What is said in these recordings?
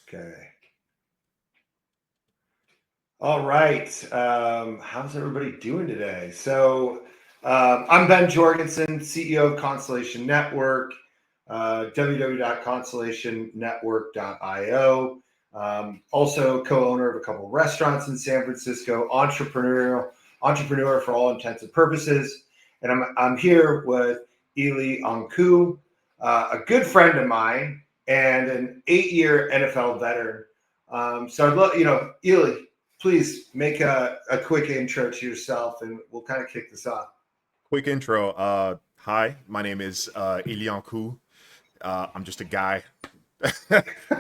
Okay. All right. How's everybody doing today? I'm Ben Jorgensen, CEO of Constellation Network, www.constellationnetwork.io. Also co-owner of a couple of restaurants in San Francisco, entrepreneur for all intents and purposes. And I'm here with Eli Anku, a good friend of mine and an 8-year NFL veteran. So I'd love, Eli, please make a quick intro to yourself and we'll kind of kick this off. Quick intro. Hi, my name is Ilian Ku. I'm just a guy.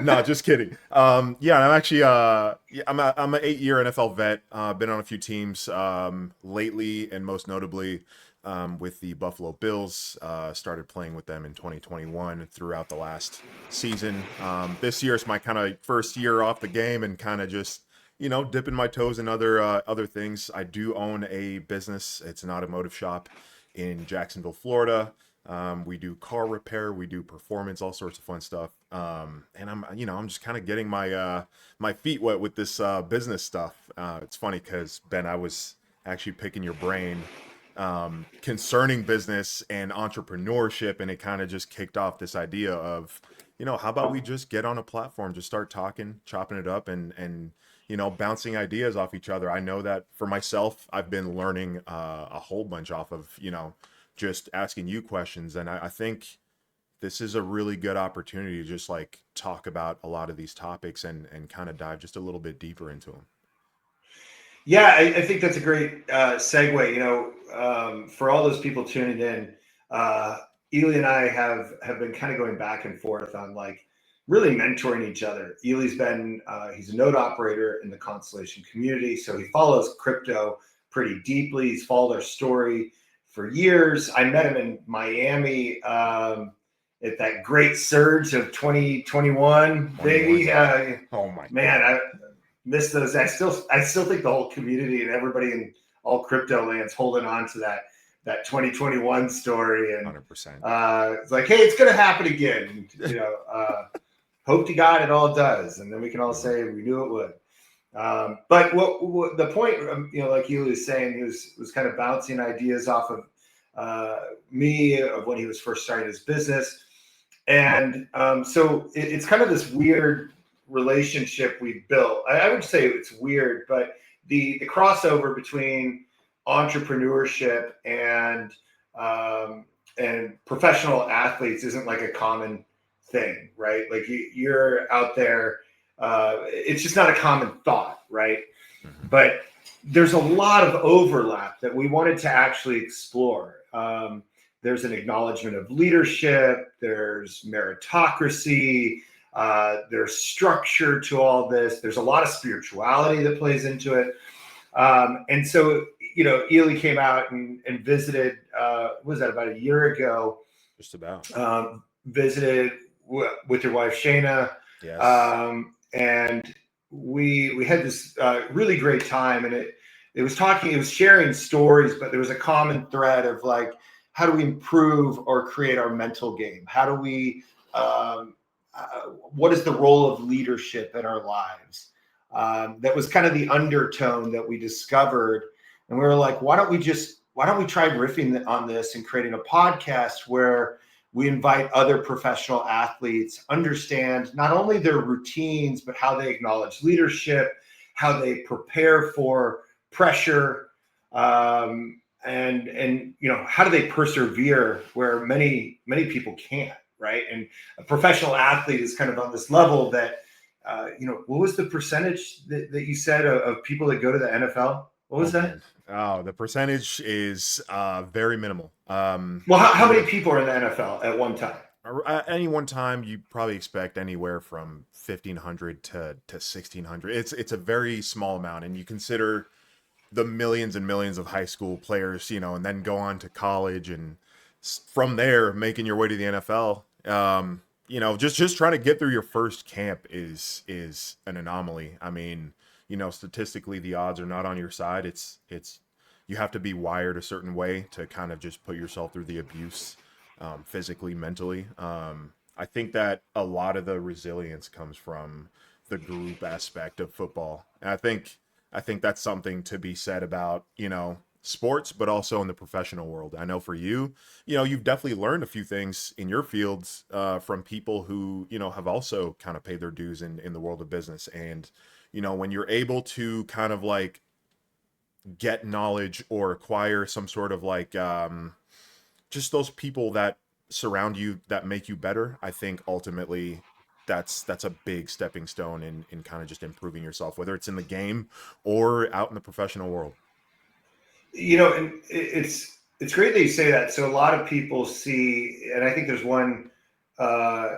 No, just kidding. Yeah, I'm actually yeah, I'm an 8-year NFL vet. Been on a few teams lately, and most notably with the Buffalo Bills. Started playing with them in 2021 throughout the last season. This year is my kind of first year off the game, and kind of just dipping my toes in other things. I do own a business. It's an automotive shop in Jacksonville, Florida. We do car repair, we do performance, all sorts of fun stuff. And I'm just kind of getting my feet wet with this business stuff. It's funny because Ben, I was actually picking your brain concerning business and entrepreneurship, and it kind of just kicked off this idea of, how about we just get on a platform, just start talking, chopping it up, and bouncing ideas off each other. I know that for myself, I've been learning a whole bunch off of just asking you questions, and I think this is a really good opportunity to just like talk about a lot of these topics and kind of dive just a little bit deeper into them. Yeah, I think that's a great segue. For all those people tuning in, Ely and I have been kind of going back and forth on like really mentoring each other. Ely's been he's a node operator in the Constellation community, so he follows crypto pretty deeply. He's followed our story for years. I met him in Miami at that great surge of 2021, baby. Oh my Man, God. I miss those. I still think the whole community and everybody in all crypto lands holding on to that 2021 story, and 100%. it's like, hey, it's gonna happen again. Hope to God it all does, and then we can all say we knew it would. But what the point, like you was saying, he was kind of bouncing ideas off of me of when he was first starting his business, and so it's kind of this weird relationship we built. I would say it's weird, but the crossover between entrepreneurship and professional athletes isn't like a common thing, right? Like you're out there, it's just not a common thought, right? Mm-hmm. But there's a lot of overlap that we wanted to actually explore. There's an acknowledgement of leadership, there's meritocracy, there's structure to all this. There's a lot of spirituality that plays into it. And so, Ely came out and visited, what was that, about a year ago? Just about. Visited with your wife, Shayna. Yes. And we had this really great time. And it was sharing stories, but there was a common thread of like, how do we improve or create our mental game? How do we, what is the role of leadership in our lives? That was kind of the undertone that we discovered, and we were like, why don't we try riffing on this and creating a podcast where we invite other professional athletes, understand not only their routines but how they acknowledge leadership, how they prepare for pressure, and how do they persevere where many people can't, right? And a professional athlete is kind of on this level that, what was the percentage that you said of people that go to the NFL? What was Oh that? man. Oh, the percentage is very minimal. Well, how many Anywhere people are in the NFL at one time? at any one time, you probably expect anywhere from 1,500 to 1,600. It's a very small amount, and you consider the millions and millions of high school players, and then go on to college, and from there making your way to the NFL. Just trying to get through your first camp is an anomaly. I mean, statistically the odds are not on your side. It's you have to be wired a certain way to kind of just put yourself through the abuse, physically, mentally. I think that a lot of the resilience comes from the group aspect of football. And I think that's something to be said about, sports, but also in the professional world. I know for you, you've definitely learned a few things in your fields from people who, have also kind of paid their dues in the world of business. And, when you're able to kind of like get knowledge or acquire some sort of like just those people that surround you that make you better, I think ultimately that's a big stepping stone in kind of just improving yourself, whether it's in the game or out in the professional world. And it's great that you say that. So a lot of people see, and I think there's one, uh,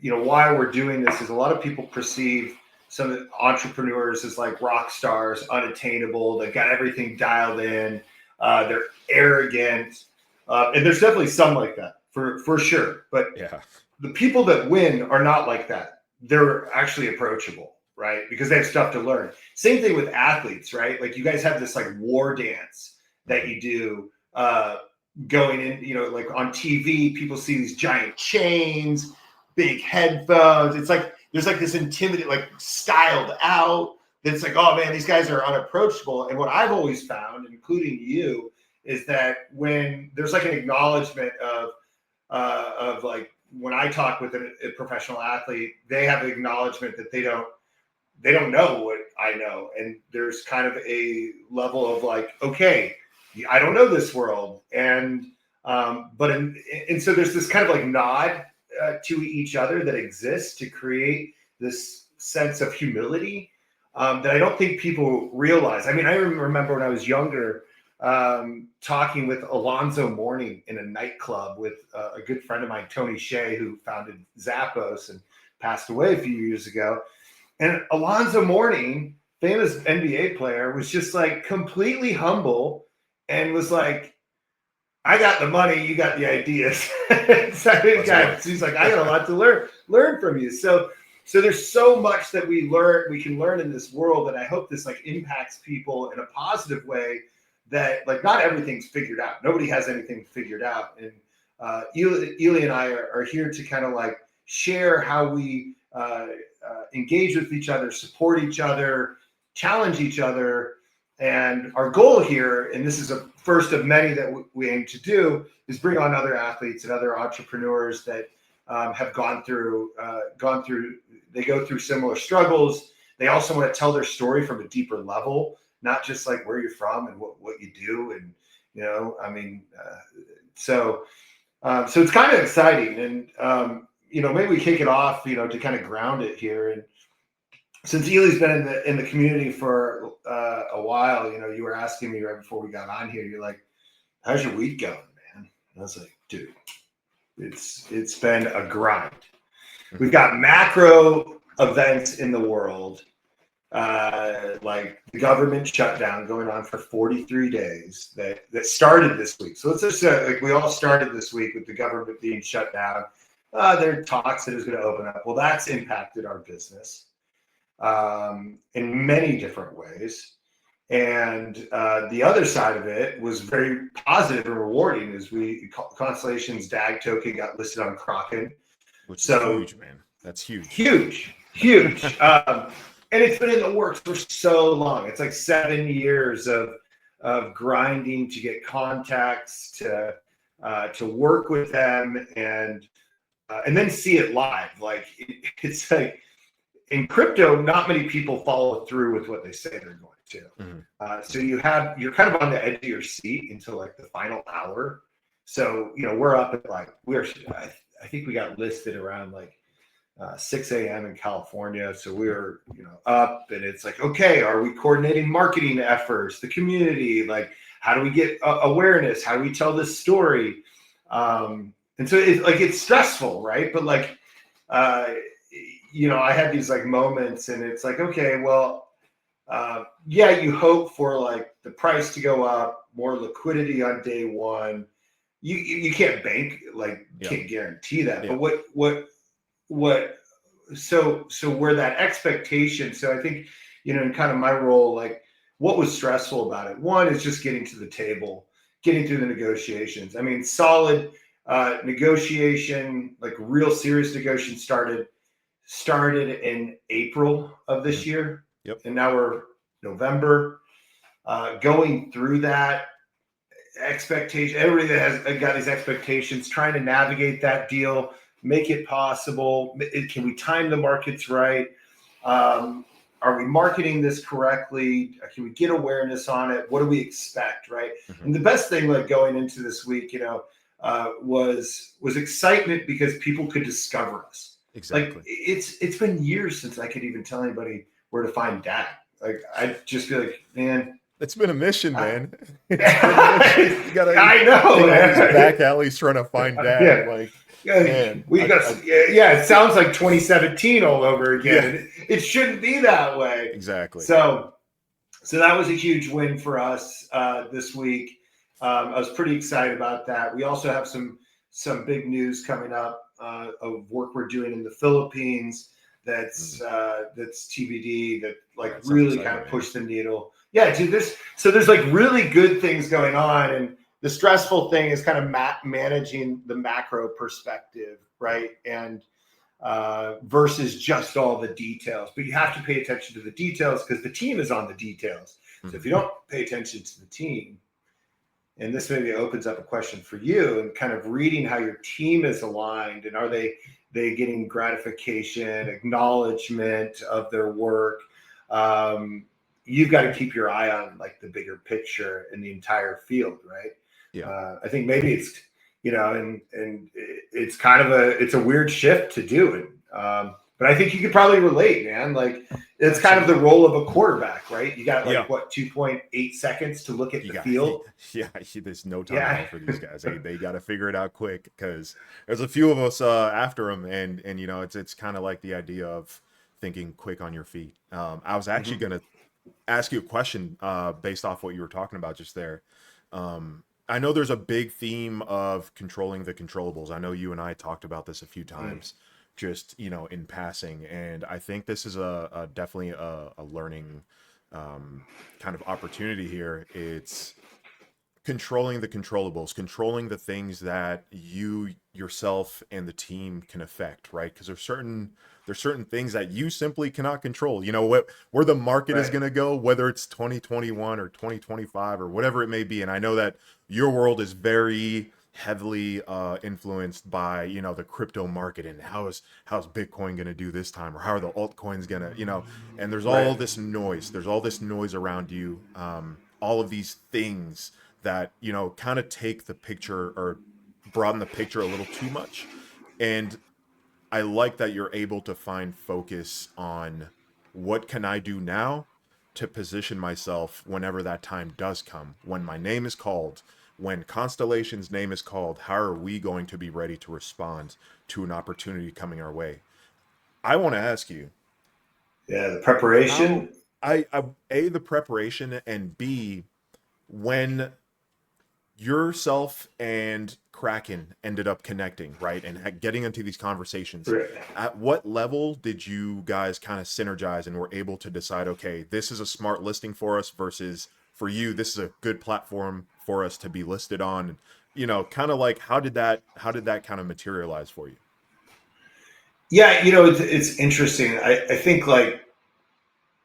why we're doing this is a lot of people perceive some entrepreneurs as like rock stars, unattainable. They've got everything dialed in. They're arrogant, and there's definitely some like that for sure. But Yeah. the people that win are not like that. They're actually approachable, right? Because they have stuff to learn. Same thing with athletes, right? Like you guys have this like war dance that you do going in, like on TV, people see these giant chains, big headphones. It's like there's like this intimidating, like styled out. That's like, oh man, these guys are unapproachable. And what I've always found, including you, is that when there's like an acknowledgement of like when I talk with a professional athlete, they have an acknowledgement that they don't know what I know, and there's kind of a level of like, okay, I don't know this world, and so there's this kind of like nod to each other that exists to create this sense of humility that I don't think people realize. I mean, I remember when I was younger, talking with Alonzo Mourning in a nightclub with a good friend of mine, Tony Shea, who founded Zappos and passed away a few years ago. And Alonzo Mourning, famous NBA player, was just like completely humble and was like, I got the money, you got the ideas. He's like, I got a lot to learn from you. So there's so much that we can learn in this world, and I hope this like impacts people in a positive way. That like not everything's figured out. Nobody has anything figured out, and Ely and I are here to kind of like share how we engage with each other, support each other, challenge each other. And our goal here, and this is a first of many that we aim to do, is bring on other athletes and other entrepreneurs that have gone through. They go through similar struggles. They also want to tell their story from a deeper level, not just like where you're from and what you do. And, so it's kind of exciting. And, maybe we kick it off, to kind of ground it here. And since Ely's been in the community for a while, you were asking me right before we got on here, you're like, how's your week going, man? And I was like, dude, it's been a grind. We've got macro events in the world, like the government shutdown going on for 43 days that started this week. So let's just say like we all started this week with the government being shut down. There are talks that it was going to open up. Well, that's impacted our business in many different ways. And the other side of it was very positive and rewarding as Constellation's DAG token got listed on Kraken. Which is huge, man. That's huge. Huge. And it's been in the works for so long. It's like 7 years of grinding to get contacts, to work with them, and then see it live. Like it's like in crypto, not many people follow through with what they say they're going to. Mm-hmm. So you're kind of on the edge of your seat until like the final hour. So we're up at like I think we got listed around like 6 a.m. in California. So we were, up, and it's like, okay, are we coordinating marketing efforts, the community? Like, how do we get awareness? How do we tell this story? And so it's stressful, right? But like, I had these like moments, and it's like, okay, well, you hope for like the price to go up, more liquidity on day one. You can't bank, like, can't guarantee that. Yeah. But so where that expectation, so I think, in kind of my role, like what was stressful about it? One is just getting to the table, getting through the negotiations. I mean, solid negotiation, like real serious negotiation started started in April of this Mhm. year, Yep. and now we're November. Going through that expectation, everybody that has got these expectations, trying to navigate that deal, make it possible. Can we time the markets right? Um, are we marketing this correctly? Can we get awareness on it? What do we expect, right? Mhm. And the best thing, like going into this week, was excitement because people could discover us. Like Exactly. it's been years since I could even tell anybody where to find dad. Like I'd just be like, man, It's been a mission, I, man. It's been a mission. You gotta I know, take all these back man. alleys trying to find dad. Yeah. Like, Yeah, man, we got. Yeah, it sounds like 2017 all over again, yeah, and it shouldn't be that way. exactly. So that was a huge win for us this week. I was pretty excited about that. We also have some big news coming up of work we're doing in the Philippines. Mm. That's TBD. That like That sounds really exciting, kind of man. pushed the needle. Yeah, dude. There's like really good things going on, and the stressful thing is kind of managing the macro perspective, Yeah, right? And versus just all the details. But you have to pay attention to the details because the team is on the details. So if Mhm. you don't pay attention to the team, and this maybe opens up a question for you and kind of reading how your team is aligned and are they getting gratification, acknowledgement of their work. You've got to keep your eye on like the bigger picture in the entire field, right? Yeah, I think maybe it's and it's kind of a weird shift to do it. But I think you could probably relate, man. Like it's kind of the absolutely. role of a quarterback, right? You got Yeah, like what 2.8 seconds to look at you the got. field. Yeah, there's no time at Yeah. all for these guys. They got to figure it out quick because there's a few of us after them, and it's kind of like the idea of thinking quick on your feet. I was actually Mhm. gonna ask you a question based off what you were talking about just there. I know there's a big theme of controlling the controllables. I know you and I talked about this a few Mm. times, just in passing, and I think this is a definitely a learning kind of opportunity here. It's controlling the controllables, controlling the things that you yourself and the team can affect, right? Because there's certain things that you simply cannot control. Where the market is Right. going to go, whether it's 2021 or 2025 or whatever it may be. And I know that your world is very heavily influenced by the crypto market and how's Bitcoin going to do this time, or how are the altcoins going to and Right. there's all this noise around you, all of these things that kind of take the picture or broaden the picture a little too much. And I like that you're able to find focus on what can I do now to position myself whenever that time does come, when my name is called, when Constellation's name is called. How are we going to be ready to respond to an opportunity coming our way? I want to ask you Yeah. The how preparation. I A, the preparation, and B, when yourself and Kraken ended up connecting, right? And getting into these conversations. Right. At what level did you guys kind of synergize and were able to decide, okay, this is a smart listing for us versus for you, this is a good platform for us to be listed on? Kind of like how did that kind of materialize for you? Yeah. It's interesting. I think like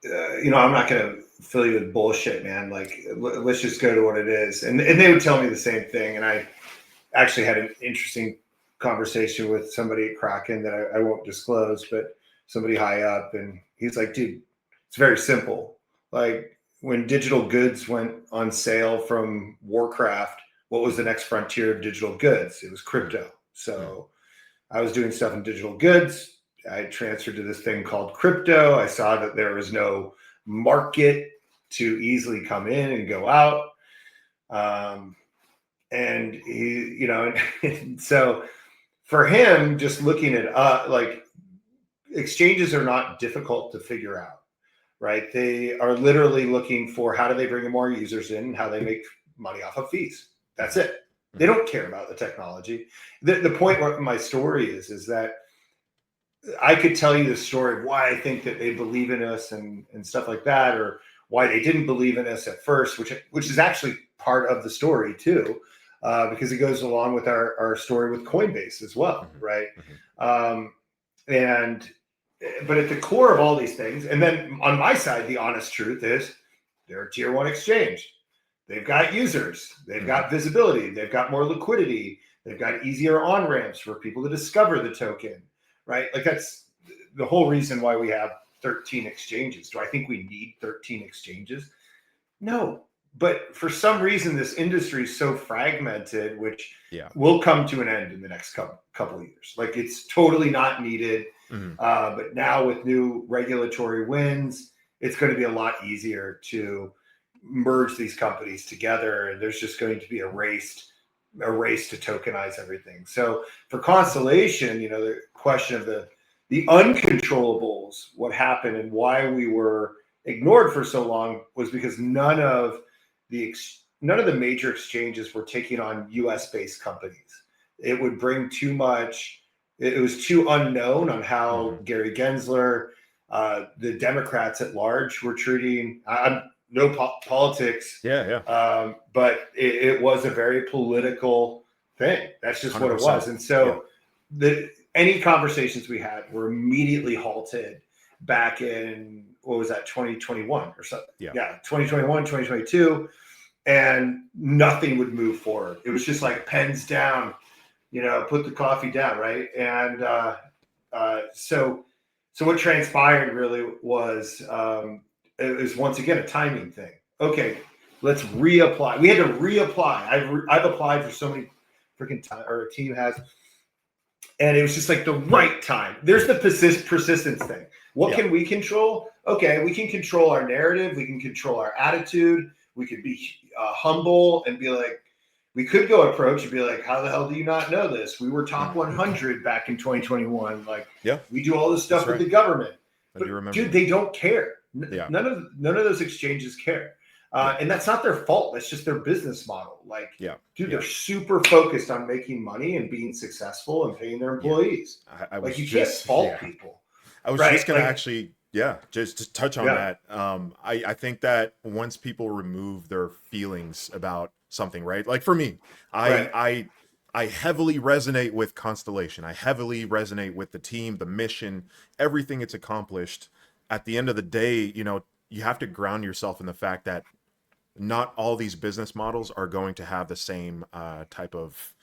I'm not going to fill you with bullshit, man. Like, let's just go to what it is. And they would tell me the same thing. And I actually had an interesting conversation with somebody at Kraken that I won't disclose, but somebody high up. And he's like, dude, it's very simple. Like, when digital goods went on sale from Warcraft, what was the next frontier of digital goods? It was Mm, crypto. mm, So I was doing stuff in digital goods. I transferred to this thing called crypto. I saw that there was no market to easily come in and go out. Um, and and so for him, just looking at like exchanges are not difficult to figure out, right? They are literally looking for how do they bring more users in, how they make money off of fees. That's mhm, it. They mhm, don't care about the technology. The point where my story is that I could tell you the story of why I think that they believe in us and stuff like that, or why they didn't believe in us at first, which is actually part of the story too, because it goes along with our story with Coinbase as well, mhm, right? mhm. Um, and but at the core of all these things, and then on my side, the honest truth is they're a tier one exchange. They've got users, they've got visibility, they've got more liquidity, they've got easier on ramps for people to discover the token, right? Like that's the whole reason why we have 13 exchanges. Do I think we need 13 exchanges? No. But for some reason, this industry is so fragmented, which will come to an end in the next couple of years. Like it's totally not needed. But now with new regulatory wins, it's going to be a lot easier to merge these companies together. And there's just going to be a race to tokenize everything. So for Constellation, the question of the uncontrollables, what happened and why we were ignored for so long was because none of the major exchanges were taking on US based companies. It would bring too much. It was too unknown on how Gary Gensler, the Democrats at large were treating. Politics. But it was a very political thing. That's just 100%. What it was. And so any conversations we had were immediately halted back in, what was that, 2021 or something? 2021, 2022. And nothing would move forward. It was just like pens down, put the coffee down, right? And so what transpired really was it was once again a timing thing. Okay, let's reapply. We had to reapply. I've applied for so many freaking times, or a team has, and it was just like the right time. There's the persistence thing. What can we control? Okay, we can control our narrative. We can control our attitude. We could be humble and be like, we could go approach and be like, how the hell do you not know this? We were top 100 back in 2021. Like, we do all this stuff with the government. But dude, they don't care. None of those exchanges care. And that's not their fault. That's just their business model. Like, dude, they're super focused on making money and being successful and paying their employees. Like, you can't fault people. I was just going to actually, just to touch on that. I think that once people remove their feelings about something, right? Like for me, I heavily resonate with Constellation. I heavily resonate with the team, the mission, everything it's accomplished. At the end of the day, you have to ground yourself in the fact that not all these business models are going to have the same type of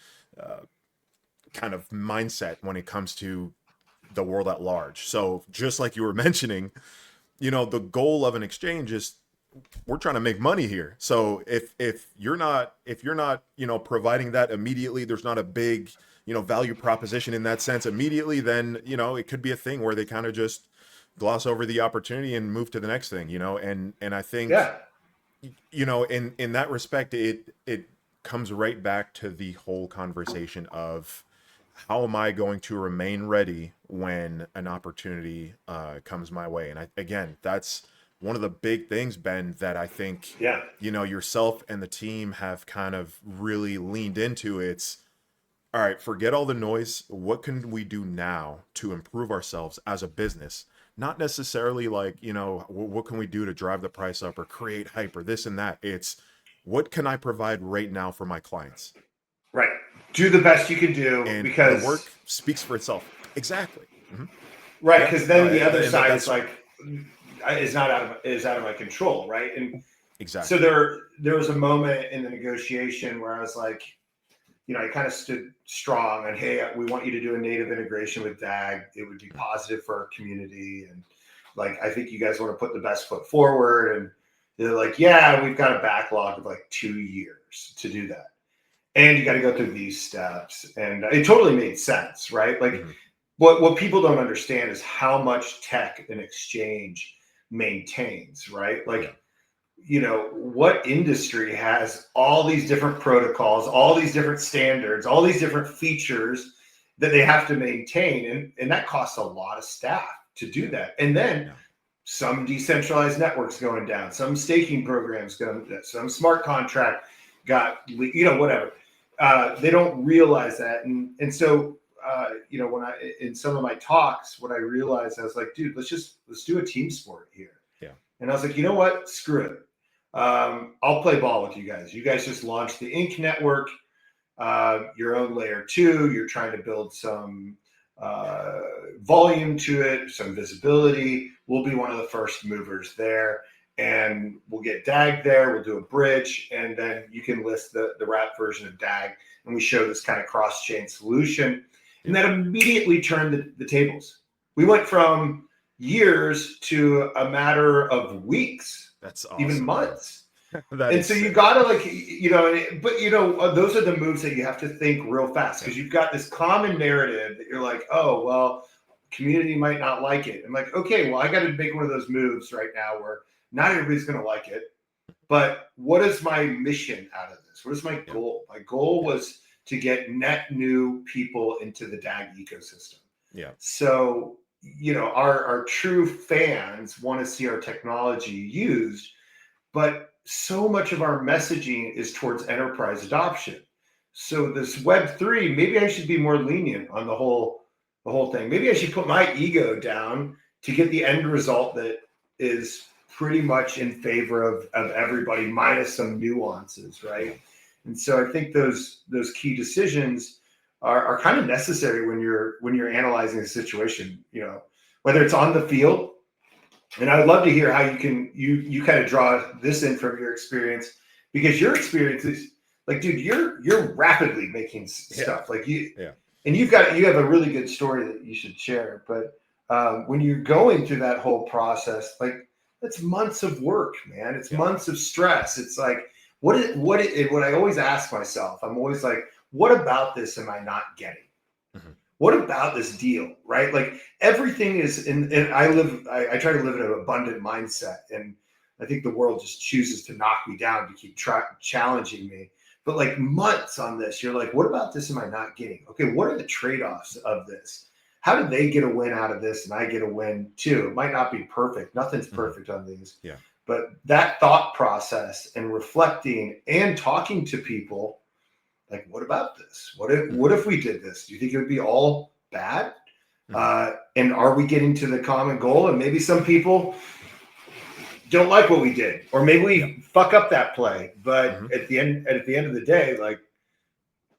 kind of mindset when it comes to the world at large. So just like you were mentioning, the goal of an exchange is we're trying to make money here. So if you're not providing that immediately, there's not a big value proposition in that sense immediately, then it could be a thing where they kind of just gloss over the opportunity and move to the next thing, and I think in that respect, it comes right back to the whole conversation of how am I going to remain ready when an opportunity comes my way. And again, that's one of the big things, Ben, that I think yourself and the team have kind of really leaned into. It's all right, forget all the noise. What can we do now to improve ourselves as a business? Not necessarily like, what can we do to drive the price up or create hype or this and that. It's what can I provide right now for my clients? Right. Do the best you can do, and because the work speaks for itself. Exactly. Right. Because then the other side is like, is out of my control. Right. And exactly. So there was a moment in the negotiation where I was like, I kind of stood strong on, hey, we want you to do a native integration with DAG. It would be positive for our community. And like, I think you guys want to put the best foot forward. And they're like, yeah, we've got a backlog of like 2 years to do that. And you got to go through these steps. And it totally made sense, right? Like what people don't understand is how much tech an exchange maintains, right? Like, what industry has all these different protocols, all these different standards, all these different features that they have to maintain. And that costs a lot of staff to do that. And then some decentralized networks going down, some staking programs going down, some smart contract got, whatever. They don't realize that. And so, when in some of my talks, what I realized, I was like, dude, let's do a team sport here. Yeah. And I was like, you know what? Screw it. I'll play ball with you guys. You guys just launched the Inc. network, your own layer 2. You're trying to build some uh, volume to it, some visibility. We'll be one of the first movers there, and we'll get DAG there. We'll do a bridge, and then you can list the wrap version of DAG, and we show this kind of cross chain solution, and that immediately turned the tables. We went from years to a matter of weeks, That's even awesome, man. months. That And is so you sick. gotta like, but those are the moves that you have to think real fast Yeah. because you've got this common narrative that you're like, oh well, community might not like it. I'm like, okay, well, I got to make one of those moves right now where not everybody's gonna like it, but what is my mission out of this? What is my Yeah. goal? My goal Yeah. was to get net new people into the DAG ecosystem. Yeah. So, our true fans want to see our technology used, but so much of our messaging is towards enterprise adoption. So this Web3, maybe I should be more lenient on the whole thing. Maybe I should put my ego down to get the end result that is pretty much in favor of everybody, minus some nuances, Yeah. right? And so I think those key decisions are kind of necessary when you're analyzing a situation, whether it's on the field. And I'd love to hear how you kind of draw this in from your experience, because your experience is like, dude, you're rapidly making Yeah. stuff like you, Yeah. and you have a really good story that you should share. But when you're going through that whole process, like, that's months of work, man. It's Yeah. months of stress. It's like, what I always ask myself, I'm always like, what about this am I not getting? Mhm. What about this deal, right? Like, everything is in, and I try to live in an abundant mindset. And I think the world just chooses to knock me down to keep challenging me. But like, months on this, you're like, what about this am I not getting? Okay, what are the trade-offs of this? How do they get a win out of this and I get a win too? It might not be perfect. Nothing's Mhm. perfect on these. Yeah. But that thought process and reflecting and talking to people, like, what about this? What if Mhm. what if we did this? Do you think it would be all bad? Mhm. And are we getting to the common goal? And maybe some people don't like what we did, or maybe Yeah. we fuck up that play. But Mhm. at the end of the day, like,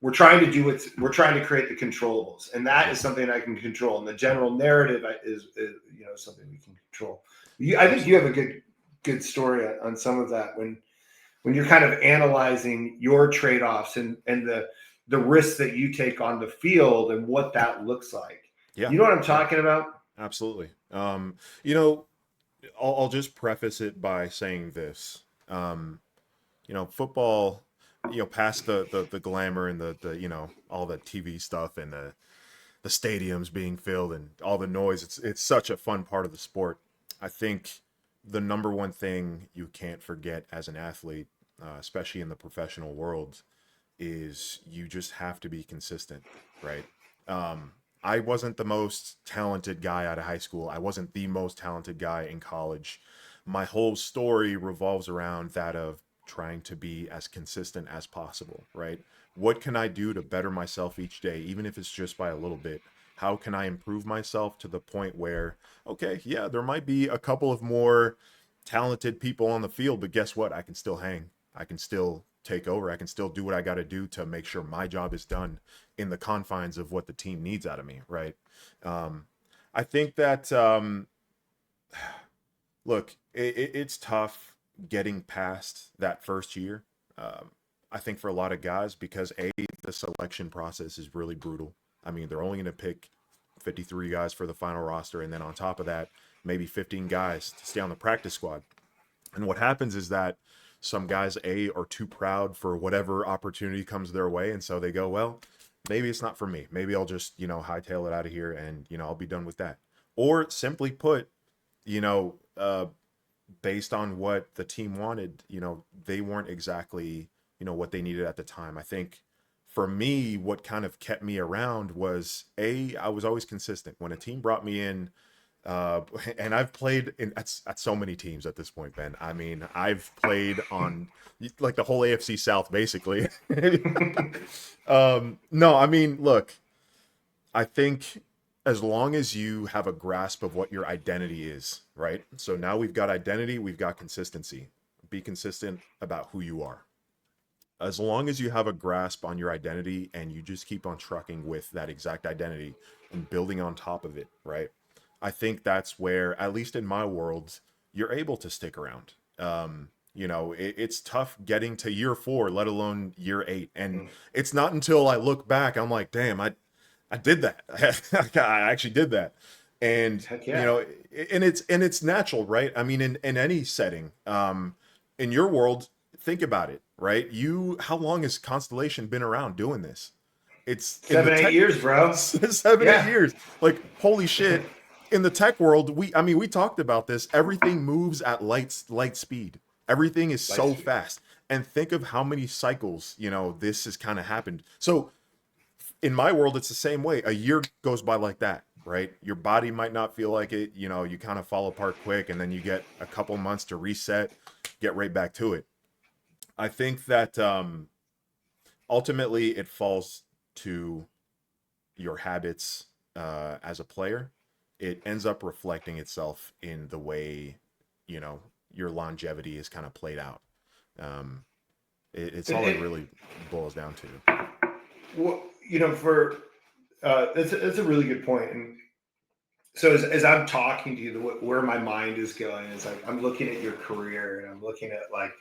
we're trying to create the controllables, and that Yeah. is something I can control. And the general narrative is something we can control. I think you have Absolutely. a good story on some of that when you're kind of analyzing your trade-offs and the risks that you take on the field and what that looks like. Yeah. You know what I'm Yeah. talking about? Absolutely. You know, I'll just preface it by saying this. Football, past the glamour and the all the TV stuff and the stadiums being filled and all the noise. It's such a fun part of the sport. I think the number one thing you can't forget as an athlete, especially in the professional world, is you just have to be consistent, right? Um, I wasn't the most talented guy out of high school. I wasn't the most talented guy in college. My whole story revolves around that of trying to be as consistent as possible, right? What can I do to better myself each day, even if it's just by a little bit? How can I improve myself to the point where, okay, yeah, there might be a couple of more talented people on the field, but guess what? I can still hang. I can still take over. I can still do what I got to do to make sure my job is done in the confines of what the team needs out of me, right? Um, I think that look, it's tough getting past that first year. Um, I think for a lot of guys because the selection process is really brutal. I mean, they're only going to pick 53 guys for the final roster, and then on top of that, maybe 15 guys to stay on the practice squad. And what happens is that some guys are too proud for whatever opportunity comes their way, and so they go, well, maybe it's not for me. Maybe I'll just hightail it out of here, and I'll be done with that. Or simply put, you know, uh, based on what the team wanted, they weren't exactly what they needed at the time. I think for me, what kind of kept me around was I was always consistent. When a team brought me in, uh, and I've played at so many teams at this point, Ben. I mean, I've played on like the whole AFC South, basically. No, I mean, look, I think as long as you have a grasp of what your identity is, right? So now we've got identity, we've got consistency. Be consistent about who you are. as long as you have a grasp on your identity and you just keep on trucking with that exact identity and building on top of it, right? I think that's where, at least in my world, you're able to stick around. It's tough getting to year 4, let alone year 8. And it's not until I look back, I'm like, damn, I did that. I actually did that. And Heck yeah. it's natural, right? I mean, in any setting, in your world, think about it, right? How long has Constellation been around doing this? It's in the 7, 8 tech years, bro. 7, eight Yeah. years. Like, holy shit. In the tech world, we talked about this. Everything moves at light speed. Everything is so Lightspeed. fast. And think of how many cycles, this has kind of happened. So in my world, it's the same way. A year goes by like that, right? Your body might not feel like it. You kind of fall apart quick, and then you get a couple months to reset, get right back to it. I think that ultimately it falls to your habits as a player. It ends up reflecting itself in the way, your longevity is kind of played out. Um, it's all it And really boils down to. well, for that's a really good point. And so as I'm talking to you, where my mind is going is like I'm looking at your career and I'm looking at like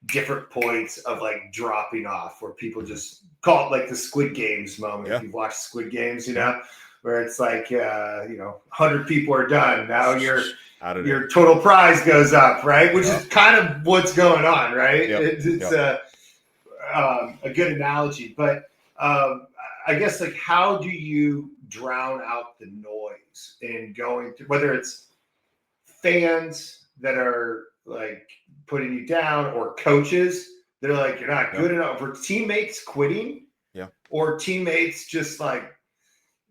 different points of like dropping off where people Mhm. just call it like the Squid Games moment. If Yeah, you've watched Squid Games, yeah. where it's like 100 people are done. Now Out of there. your total prize goes up, right? Which Yeah. is kind of what's going on, right? Yep. It's Yep. a good analogy, but I guess like how do you drown out the noise in going through whether it's fans that are like putting you down or coaches they're like you're not Yep. good enough or teammates quitting Yeah. or teammates just like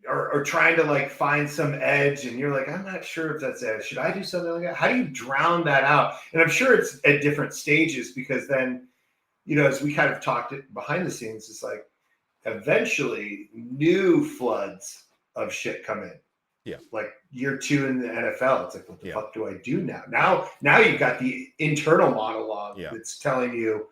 are trying to like find some edge and you're like I'm not sure if that's edge should I do something like that how do you drown that out and I'm sure it's at different stages because then as we kind of talked it behind the scenes it's like eventually new floods of shit come in Yeah. like year 2 in the NFL. It's like, what the Yeah. fuck do I do now? Yeah. Now you've got the internal monologue Yeah. that's telling you,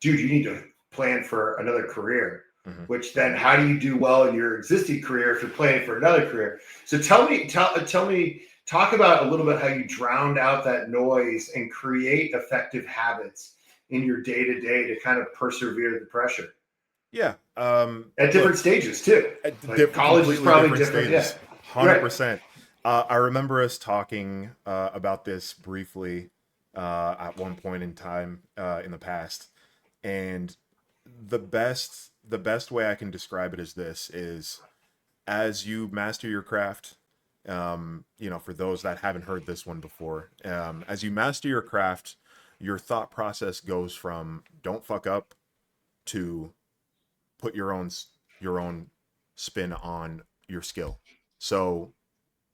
dude, you need to plan for another career. Hmm. Which then, how do you do well in your existing career if you're planning for another career? So tell me, talk about a little bit how you drowned out that noise and create effective habits in your day to day to kind of persevere the pressure Yeah. at different Look, stages too. at Like college is completely probably different different. Yeah, stages. Hundred right. percent. I remember us talking about this briefly at one point in time in the past, and the best way I can describe it is this: is as you master your craft. For those that haven't heard this one before, as you master your craft, your thought process goes from "don't fuck up" to put your own spin on your skill. So,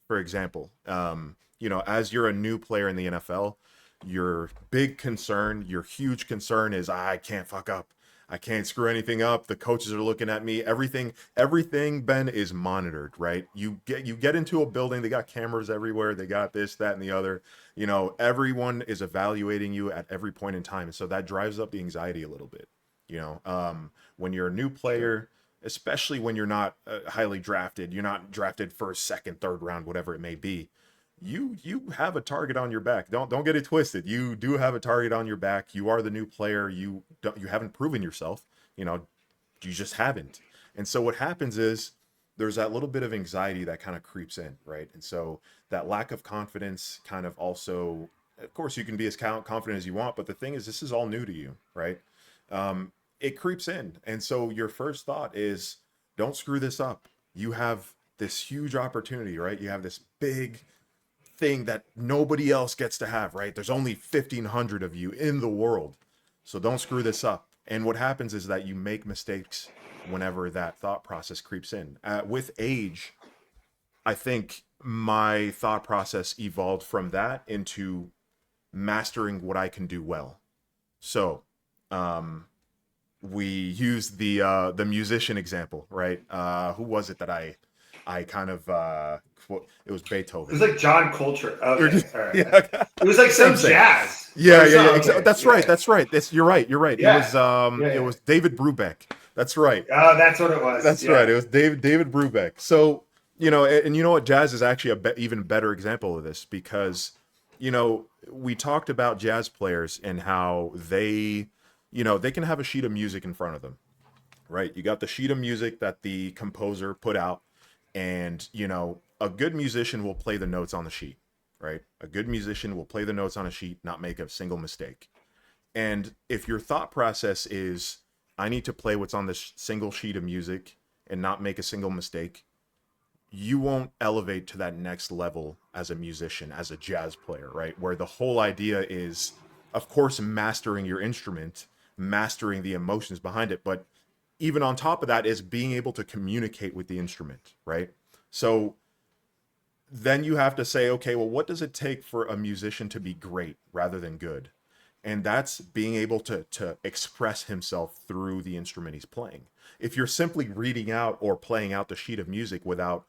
for example, as you're a new player in the NFL, your huge concern is I can't fuck up. I can't screw anything up. The coaches are looking at me. Everything, Ben, is monitored, right? You get into a building, they got cameras everywhere, they got this, that, and the other. Everyone is evaluating you at every point in time. And so that drives up the anxiety a little bit. When you're a new Sure. player, especially when you're not highly drafted, you're not drafted first, second, third round, whatever it may be. You have a target on your back. Don't get it twisted. You do have a target on your back. You are the new player. You haven't proven yourself. You just haven't. And so what happens is there's that little bit of anxiety that kind of creeps in, right? And so that lack of confidence kind of also, of course, you can be as confident as you want, but the thing is, this is all new to you, right? It creeps in. And so your first thought is, don't screw this up. You have this huge opportunity, right? You have this big thing that nobody else gets to have, right? There's only 1,500 of you in the world. So don't screw this up. And what happens is that you make mistakes whenever that thought process creeps in. With age, I think my thought process evolved from that into mastering what I can do well. So, um, we use the musician example, right? Who was it that I I kind of it was It was Beethoven. like John Coltrane. Okay, all right. Yeah, It was like some same. jazz Yeah, or yeah, yeah. something. Okay, That's right. yeah, That's right. You're right. You're right. yeah, yeah, It yeah. was David Brubeck. That's right. Oh, that's what it was. That's right. Yeah. It was David Brubeck. So, and you know what, jazz is actually even better example of this because, we talked about jazz players and how they can have a sheet of music in front of them, right? You got the sheet of music that the composer put out, and a good musician will play the notes on the sheet, right? A good musician will play the notes on a sheet, not make a single mistake. And if your thought process is, I need to play what's on this single sheet of music and not make a single mistake, you won't elevate to that next level as a musician, as a jazz player, right? Where the whole idea is, of course, mastering your instrument, mastering the emotions behind it, but even on top of that is being able to communicate with the instrument, right? So then you have to say, okay, well, what does it take for a musician to be great rather than good? And that's being able to express himself through the instrument he's playing. If you're simply reading out or playing out the sheet of music without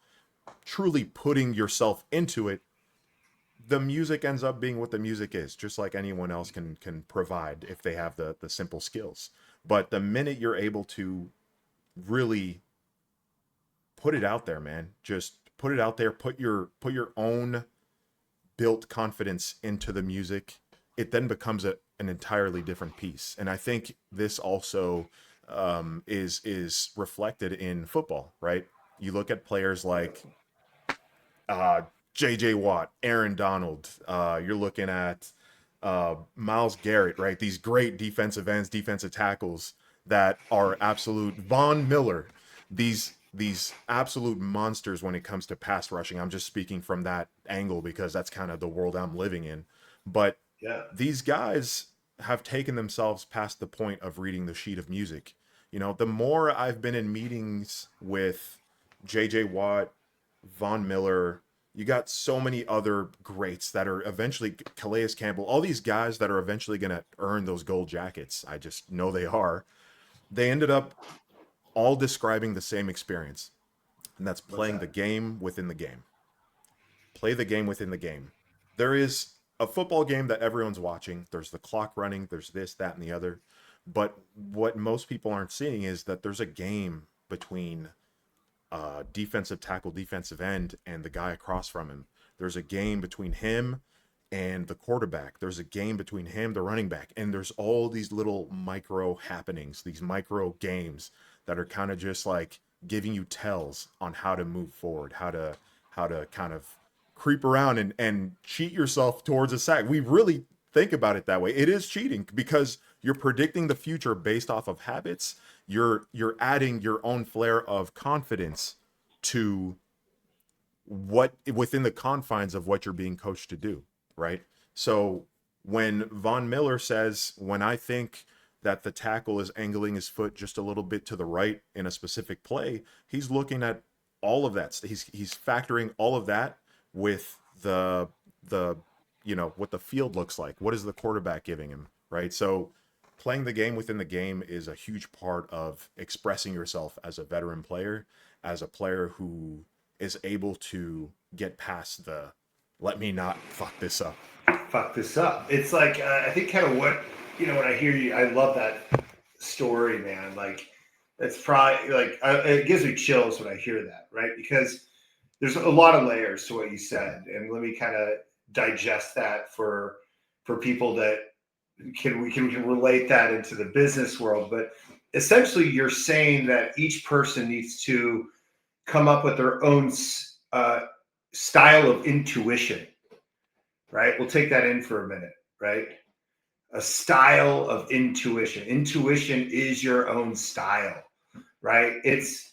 truly putting yourself into it, the music ends up being what the music is, just like anyone else can provide if they have the simple skills. But the minute you're able to really put it out there, man, just put it out there, put your own built confidence into the music, it then becomes an entirely different piece. And I think this also is reflected in football, right? You look at players like uh, J.J. Watt, Aaron Donald. You're looking at Miles Garrett, right? These great defensive ends, defensive tackles that are absolute Von Miller. These absolute monsters when it comes to pass rushing. I'm just speaking from that angle because that's kind of the world I'm living in. But Yeah. these guys have taken themselves past the point of reading the sheet of music. The more I've been in meetings with J.J. Watt, Von Miller, you got so many other greats that are eventually Calais Campbell, all these guys that are eventually going to earn those gold jackets. I just know they are. They ended up all describing the same experience, and that's What's playing the that? game within the game. Play the game within the game. There is a football game that everyone's watching. There's the clock running, there's this, that, and the other. But what most people aren't seeing is that there's a game between defensive tackle, defensive end, and the guy across from him. There's a game between him and the quarterback. There's a game between him, the running back, and there's all these little micro happenings, these micro games that are kind of just like giving you tells on how to move forward, how to kind of creep around and cheat yourself towards a sack. We really think about it that way. It is cheating because you're predicting the future based off of habits. You're adding your own flair of confidence to what within the confines of what you're being coached to do, right? So when Von Miller says, when I think that the tackle is angling his foot just a little bit to the right in a specific play, he's looking at all of that. He's factoring all of that with the what the field looks like. What is the quarterback giving him, right? So playing the game within the game is a huge part of expressing yourself as a veteran player, as a player who is able to get past the let me not fuck this up. Fuck this up. It's like I think kind of what when I hear you, I love that story, man. Like it's probably like it gives me chills when I hear that, right? Because there's a lot of layers to what you said, and let me kind of digest that for people that we can relate that into the business world. But essentially, you're saying that each person needs to come up with their own style of intuition, right? We'll take that in for a minute, right? A style of intuition. Intuition is your own style, right? It's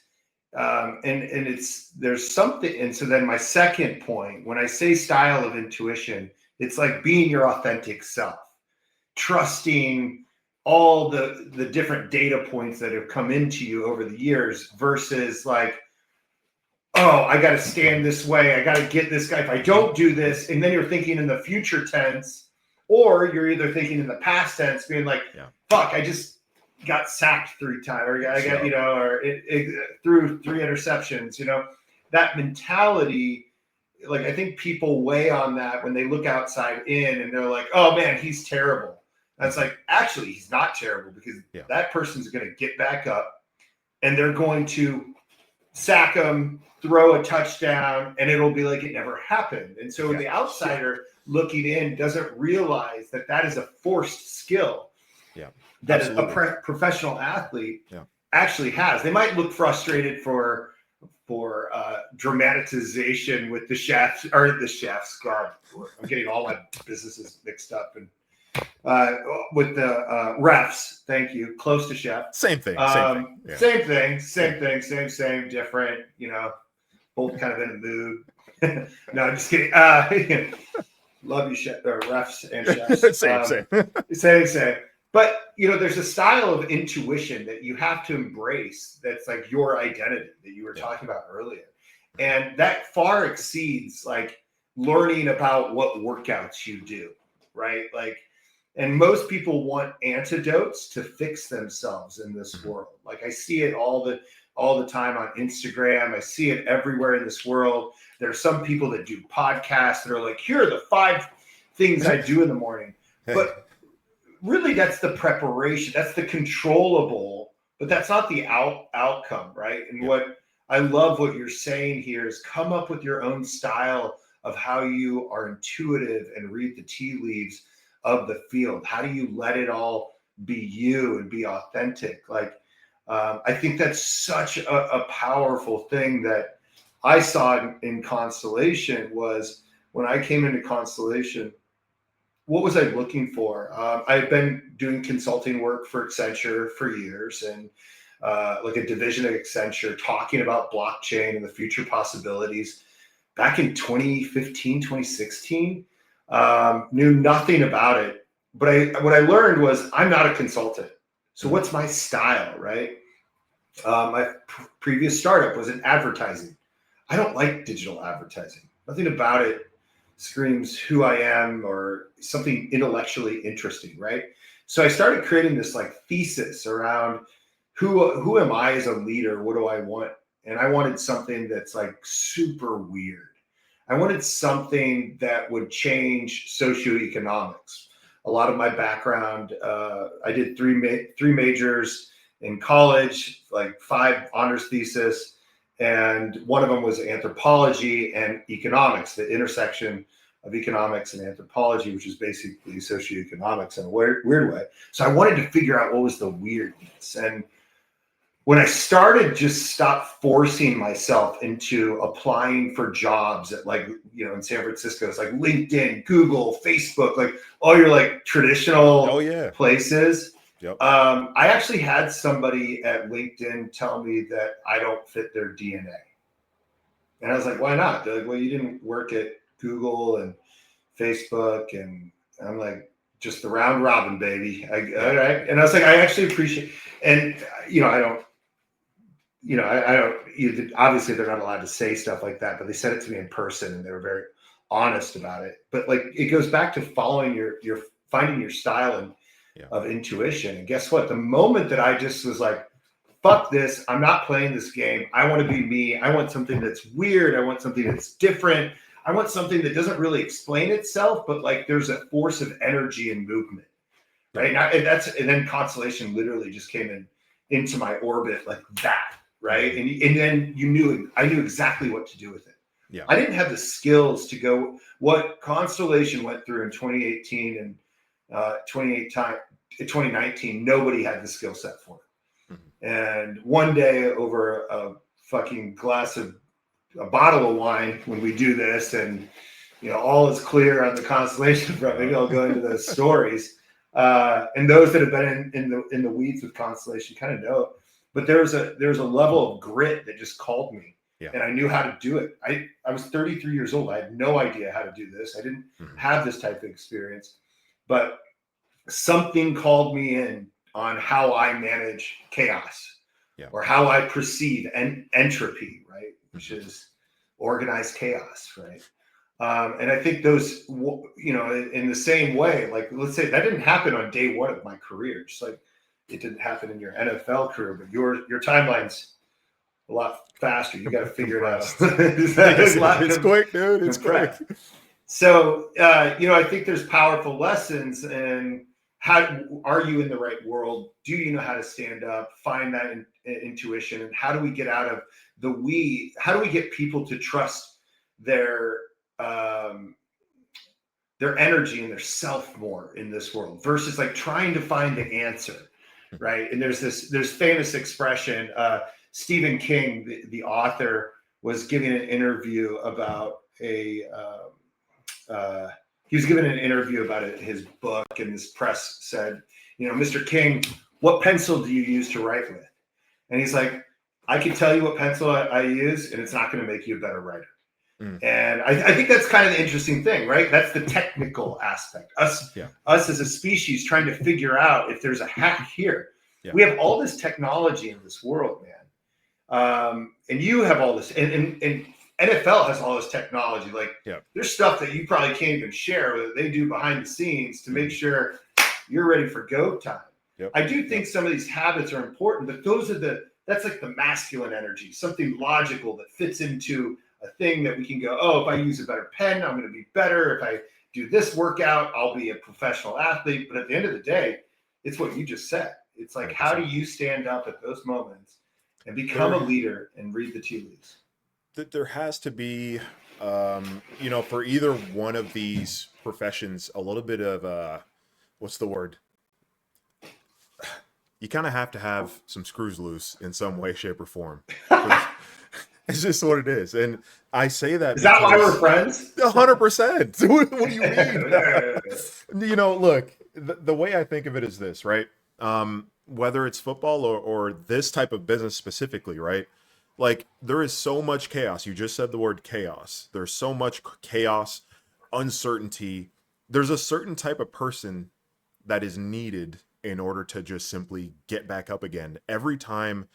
and it's there's something. And so then my second point, when I say style of intuition, it's like being your authentic self, trusting all the different data points that have come into you over the years versus like, oh, I got to stand this way. I got to get this guy. If I don't do this, and then you're thinking in the future tense, or you're either thinking in the past tense, being like, Yeah. fuck, I just got sacked 3 times, or I got, So or it threw 3 interceptions, that mentality, like I think people weigh on that when they look outside in and they're like, oh man, he's terrible. And it's like, actually, he's not terrible because that person's going to get back up and they're going to sack him, throw a touchdown, and it'll be like it never happened. And so the outsider looking in doesn't realize that that is a forced skill that a professional athlete actually has. They might look frustrated for dramatization with the chefs or the chefs. God, I'm getting all my businesses mixed up and with the refs. Thank you. Close to chef. Same thing. Same thing. Same. Different. You know, both kind of in a mood. No, I'm just kidding. Love you, chef, or refs and chefs. Same. But you know, there's a style of intuition that you have to embrace. That's like your identity that you were talking about earlier, and that far exceeds like learning about what workouts you do, right? Like, and most people want antidotes to fix themselves in this world. Like I see it all the time on Instagram. I see it everywhere in this world. There are some people that do podcasts that are like, here are the 5 things I do in the morning, but really that's the preparation, that's the controllable, but that's not the outcome, right? And what I love what you're saying here is come up with your own style of how you are intuitive and read the tea leaves of the field. How do you let it all be you and be authentic? Like I think that's such a powerful thing that I saw in Constellation. Was when I came into Constellation, what was I looking for? I've been doing consulting work for Accenture for years, and like a division of Accenture talking about blockchain and the future possibilities back in 2015, 2016. Knew nothing about it, but what I learned was I'm not a consultant. So what's my style, right? My previous startup was in advertising. I don't like digital advertising. Nothing about it screams who I am or something intellectually interesting, right? So I started creating this like thesis around who am I as a leader? What do I want? And I wanted something that's like super weird. I wanted something that would change socioeconomics. A lot of my background, I did three majors in college, like 5 honors thesis, and one of them was anthropology and economics, the intersection of economics and anthropology, which is basically socioeconomics in a weird way. So I wanted to figure out what was the weirdness. And when I started just stop forcing myself into applying for jobs at like, you know, in San Francisco, it's like LinkedIn, Google, Facebook, like all your like traditional places. Yep. I actually had somebody at LinkedIn tell me that I don't fit their DNA. And I was like, why not? They're like, well, you didn't work at Google and Facebook. And I'm like, just the round robin, baby. All right. And I was like, I actually appreciate, and you know, I don't, obviously they're not allowed to say stuff like that, but they said it to me in person and they were very honest about it. But like, it goes back to following your finding your style and of intuition. And guess what? The moment that I just was like, fuck this, I'm not playing this game. I want to be me. I want something that's weird. I want something that's different. I want something that doesn't really explain itself, but like there's a force of energy and movement. Right. And then Constellation literally just came into my orbit like that. Right. And then I knew exactly what to do with it. Yeah. I didn't have the skills to go what Constellation went through in 2018 and 2019, nobody had the skill set for it. Mm-hmm. And one day over a fucking a bottle of wine, when we do this and, you know, all is clear on the Constellation front, maybe I'll go into those stories. And those that have been in the weeds with Constellation kind of know it. But there's a level of grit that just called me. Yeah. And I knew how to do it. I was 33 years old. I had no idea how to do this. I didn't have this type of experience, but something called me in on how I manage chaos or how I perceive entropy, right? Which is organized chaos, right? And I think those, you know, in the same way, like, let's say that didn't happen on day one of my career, just like it didn't happen in your NFL career, but your timeline's a lot faster. You got to figure it out. It's quick, dude. It's quick. So, I think there's powerful lessons. And how are you in the right world? Do you know how to stand up, find that intuition? And how do we get out of how do we get people to trust their energy and their self more in this world versus like trying to find the answer, right? And there's famous expression. Stephen King, the author, was giving an interview about he was given an interview about his book, and this press said, Mr. King, what pencil do you use to write with? And he's like, I can tell you what pencil I use, and it's not going to make you a better writer. And I think that's kind of the interesting thing, right? That's the technical aspect. Us as a species trying to figure out if there's a hack here. Yeah. We have all this technology in this world, man. And you have all this, and NFL has all this technology. Like, there's stuff that you probably can't even share that they do behind the scenes to make sure you're ready for go time. Yep. I do think some of these habits are important, but that's like the masculine energy, something logical that fits into a thing that we can go, oh, if I use a better pen, I'm going to be better. If I do this workout, I'll be a professional athlete. But at the end of the day, it's what you just said. It's like, 100%. How do you stand up at those moments and become a leader and read the tea leaves? There has to be, for either one of these professions, a little bit of, what's the word? You kind of have to have some screws loose in some way, shape, or form. It's just what it is. And I say that. Is that why we're friends? 100%. What do you mean? Look, the way I think of it is this, right? Whether it's football or this type of business specifically, right? Like, there is so much chaos. You just said the word chaos. There's so much chaos, uncertainty. There's a certain type of person that is needed in order to just simply get back up again every time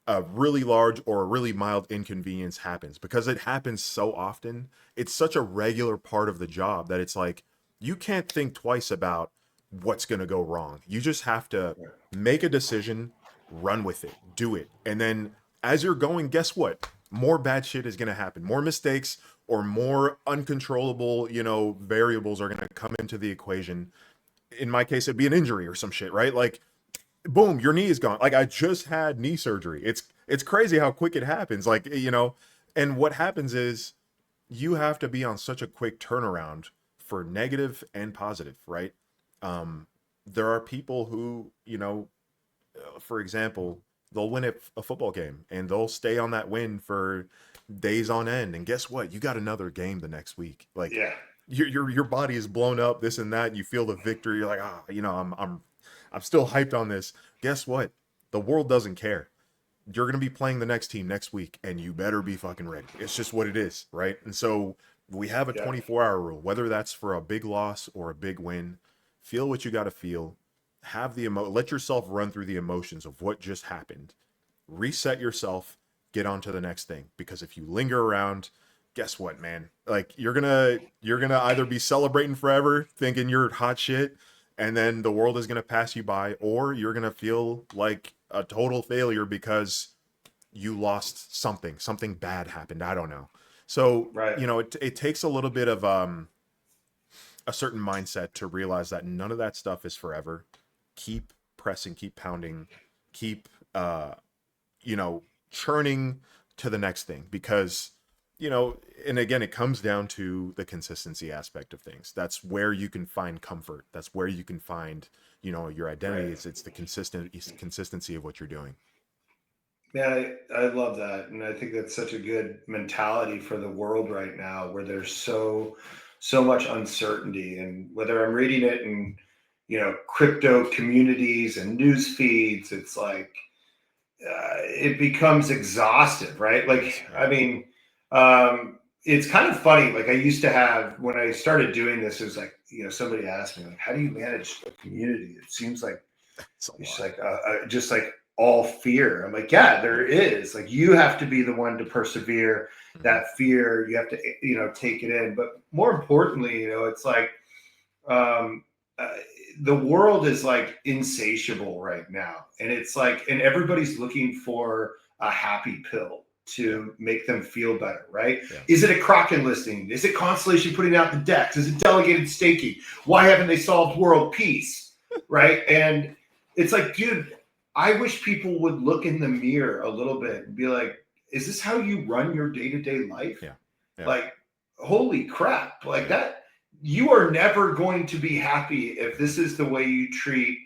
a really large or a really mild inconvenience happens, because it happens so often. It's such a regular part of the job that it's like, you can't think twice about what's going to go wrong. You just have to make a decision, run with it, do it. And then as you're going, guess what? More bad shit is going to happen. More mistakes or more uncontrollable, variables are going to come into the equation. In my case, it'd be an injury or some shit, right? Like, boom, your knee is gone. Like, I just had knee surgery. It's crazy how quick it happens. Like, and what happens is you have to be on such a quick turnaround for negative and positive, right? There are people who, for example, they'll win a football game and they'll stay on that win for days on end. And guess what? You got another game the next week. Like, your body is blown up, this and that. You feel the victory. You're like, I'm still hyped on this. Guess what? The world doesn't care. You're going to be playing the next team next week, and you better be fucking ready. It's just what it is, right? And so we have a 24-hour rule, whether that's for a big loss or a big win. Feel what you got to feel. Have let yourself run through the emotions of what just happened. Reset yourself. Get on to the next thing. Because if you linger around, guess what, man? Like, you're gonna either be celebrating forever, thinking you're hot shit, and then the world is going to pass you by, or you're going to feel like a total failure because you lost something bad happened. I don't know. So, it takes a little bit of a certain mindset to realize that none of that stuff is forever. Keep pressing, keep pounding, keep, churning to the next thing, because, and again, it comes down to the consistency aspect of things. That's where you can find comfort. That's where you can find, your identity. Right. It's the consistency of what you're doing. Yeah, I love that. And I think that's such a good mentality for the world right now, where there's so much uncertainty. And whether I'm reading it in, crypto communities and news feeds, it's like, it becomes exhaustive, right? Like, I mean, it's kind of funny. Like, I used to have, when I started doing this, it was like, somebody asked me, like, how do you manage a community? It seems like it's like just like all fear. I'm like, yeah, there is. Like, you have to be the one to persevere. That fear, you have to, take it in. But more importantly, it's like, the world is like insatiable right now. And it's like, and everybody's looking for a happy pill to make them feel better, right? Yeah. Is it a Kraken listing? Is it Constellation putting out the decks? Is it delegated staking? Why haven't they solved world peace, right? And it's like, dude, I wish people would look in the mirror a little bit and be like, is this how you run your day-to-day life? Yeah. Like, holy crap, like that, you are never going to be happy if this is the way you treat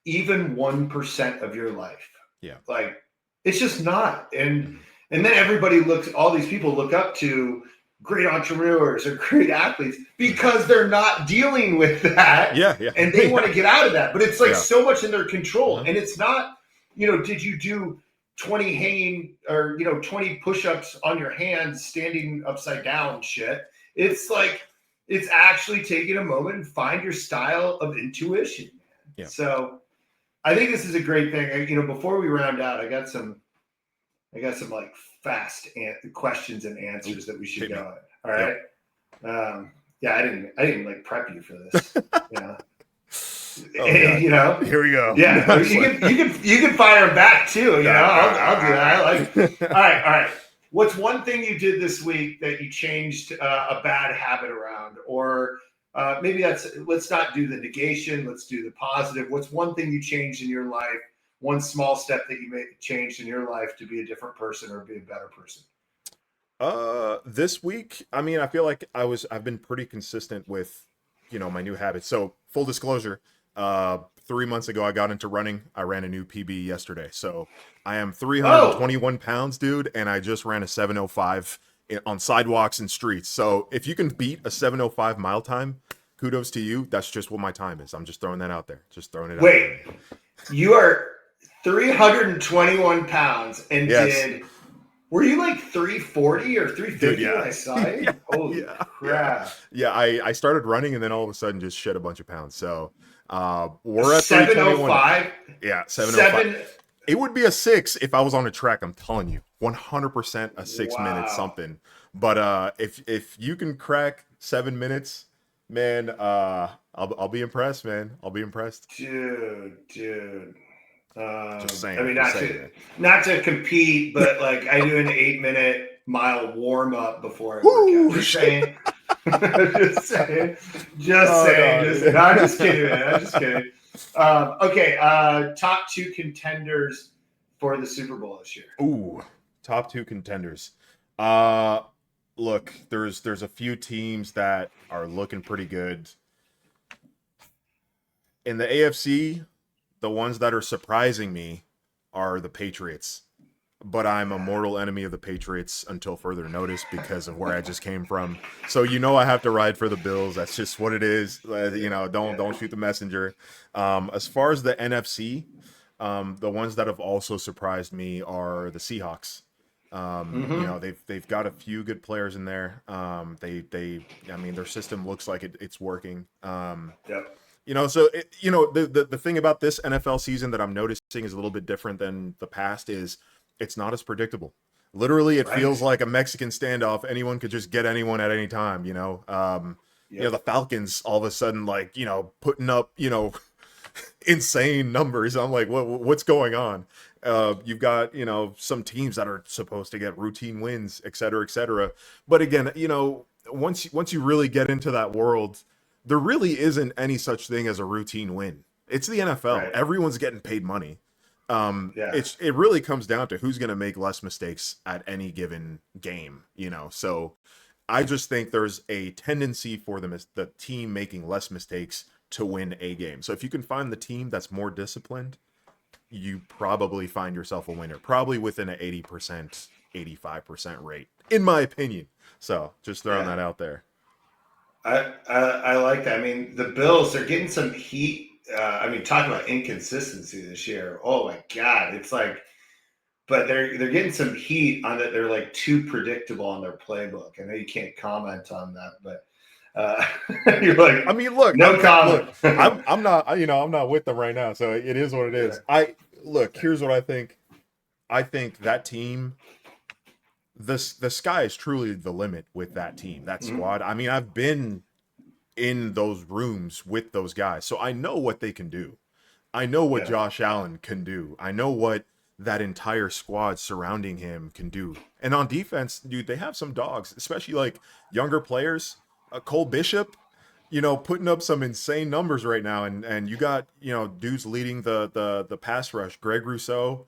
even 1% of your life. Yeah. Like, it's just not. And then everybody all these people look up to great entrepreneurs or great athletes because they're not dealing with that. Yeah. And they want to get out of that. But it's like so much in their control. Uh-huh. And it's not, did you do 20 hanging or 20 push-ups on your hands standing upside down shit? It's like, it's actually taking a moment and find your style of intuition, man. Yeah. So I think this is a great thing. Before we round out, I got some like fast questions and answers that we should go at. All right. Yep. I didn't like prep you for this. Here we go. Yeah, you can fire back too. I'll do that. All right. What's one thing you did this week that you changed a bad habit around, or maybe let's not do the negation. Let's do the positive. What's one thing you changed in your life? One small step that you changed in your life to be a different person or be a better person? This week, I mean, I feel like I've been pretty consistent with, my new habits. So full disclosure, 3 months ago, I got into running. I ran a new PB yesterday. So I am 321 pounds, dude. And I just ran a 7:05 on sidewalks and streets. So if you can beat a 7:05 mile time, kudos to you. That's just what my time is. I'm just throwing that out there. Just throwing it out there. Wait, you are 321 pounds and were you like 340 or 350 when I saw you? Holy crap. Yeah, I started running and then all of a sudden just shed a bunch of pounds. So we're at 7:05. Yeah, 7:05. It would be a 6 if I was on a track, I'm telling you. 100% a 6 minute something. But if you can crack 7 minutes, man, I'll be impressed, man. I'll be impressed. Dude. Just saying. I mean, not to compete, but like I do an 8-minute mile warm up before I work out. Just saying. Just saying. No, I'm just kidding, man. I'm just kidding. Okay. Top 2 contenders for the Super Bowl this year. Ooh, top 2 contenders. Look, there's a few teams that are looking pretty good. In the AFC, the ones that are surprising me are the Patriots. But I'm a mortal enemy of the Patriots until further notice because of where I just came from. So I have to ride for the Bills. That's just what it is. Don't shoot the messenger. As far as the NFC, the ones that have also surprised me are the Seahawks. They've got a few good players in there. Their system looks like it's working. Yep. The thing about this NFL season that I'm noticing is a little bit different than the past is it's not as predictable. Literally, it feels like a Mexican standoff. Anyone could just get anyone at any time, the Falcons all of a sudden, putting up, insane numbers. I'm like, what's going on? You've got, some teams that are supposed to get routine wins, et cetera, et cetera. But again, once you really get into that world, there really isn't any such thing as a routine win. It's the NFL. Right. Everyone's getting paid money. It really comes down to who's going to make less mistakes at any given game, So I just think there's a tendency for the team making less mistakes to win a game. So if you can find the team that's more disciplined, you probably find yourself a winner, probably within an 80%, 85% rate, in my opinion. So just throwing that out there. I like that. I mean, the Bills, they're getting some heat. Talking about inconsistency this year. Oh my God. It's like, but they're getting some heat on that. They're like too predictable on their playbook. I know you can't comment on that, but you're like, look, no comment. I'm not, I'm not with them right now. So it is what it is. Here's what I think. I think that team, the sky is truly the limit with that team, that squad. I mean, I've been in those rooms with those guys, so I know what they can do. I know what Josh Allen can do. I know what that entire squad surrounding him can do. And on defense, dude, they have some dogs, especially like younger players. Cole Bishop, putting up some insane numbers right now, and you got dudes leading the pass rush. Greg Rousseau,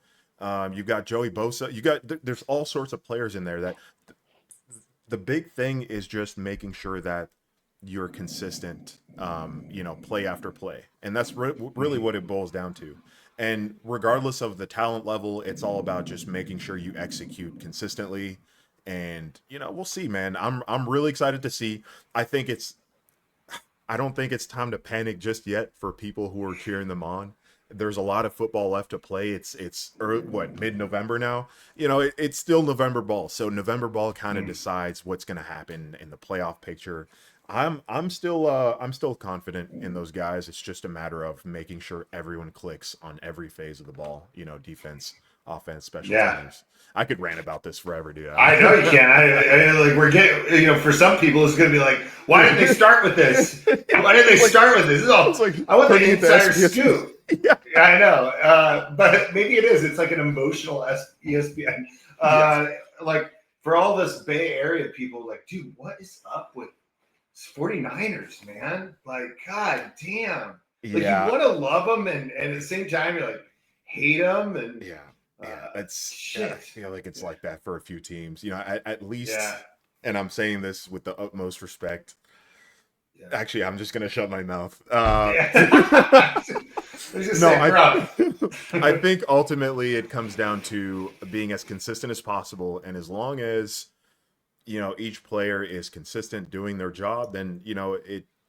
you got Joey Bosa. There's all sorts of players in there that the big thing is just making sure that you're consistent, play after play. And that's really Mhm. what it boils down to. And regardless of the talent level, it's all about just making sure you execute consistently. And, we'll see, man. I'm really excited to see. I think it's I don't think it's time to panic just yet for people who are cheering them on. There's a lot of football left to play. It's early, what, mid-November now. It's still November ball, so November ball kind of Mhm. decides what's going to happen in the playoff picture. I'm still confident in those guys. It's just a matter of making sure everyone clicks on every phase of the ball. Defense, offense, special Yeah. teams. I could rant about this forever, dude. I know you can. Like we're getting, for some people, it's going to be like, why didn't they start with this? Yeah, Why didn't they like start with this? it's like I want the turning into insider SBS. scoop. Yeah. Yeah, I know, but maybe it is. It's like an emotional ESPN. Yes. Like for all this Bay Area people, like, dude, what is up with 49ers, man? Like, god damn. Like you Yeah. want to love them, and at the same time, you're like hate them, and Yeah. Yeah. uh, I shit. feel like it's Yeah, like that for a few teams. At yeah, least, and I'm saying this with the utmost respect. yeah. Actually, I'm just gonna shut my mouth. Yeah. Let's just No, say, bro. I think ultimately it comes down to being as consistent as possible, and as long as each player is consistent doing their job, then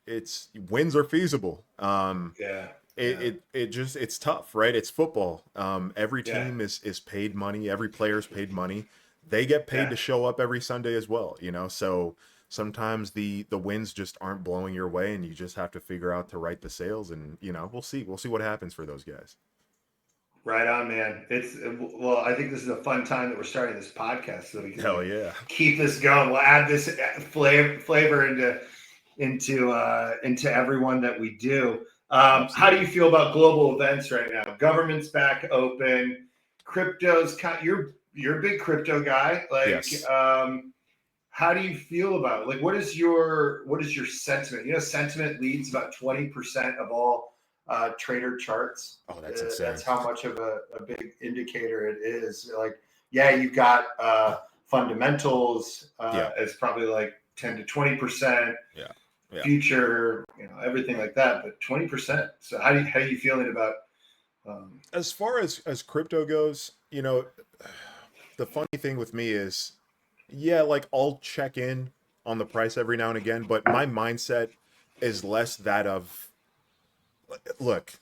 it's wins are feasible. Yeah, It, yeah, it's tough, right? It's football. Every yeah, team is paid money. Every player's paid money. They get paid yeah. to show up every Sunday as well. So sometimes the wins just aren't blowing your way, and you just have to figure out to right the sails. And we'll see what happens for those guys. Right on, man. It's well, I think this is a fun time that we're starting this podcast so we can Hell like yeah, keep this going. We'll add this flavor into everyone that we do. How do you absolutely. feel about global events right now? Government's back open. Crypto's you're a big crypto guy. Like, Yes. how do you feel about it? Like, what is your sentiment? Sentiment leads about 20% of all trader charts. Oh, that's insane. That's how much of a big indicator it is. Like, yeah, you've got fundamentals Yeah. as probably like 10 to 20%, Yeah. Yeah. future, everything like that. But 20%. So how do you feeling about? Um, As far as crypto goes, the funny thing with me is, yeah, like I'll check in on the price every now and again, but my mindset is less that of, look,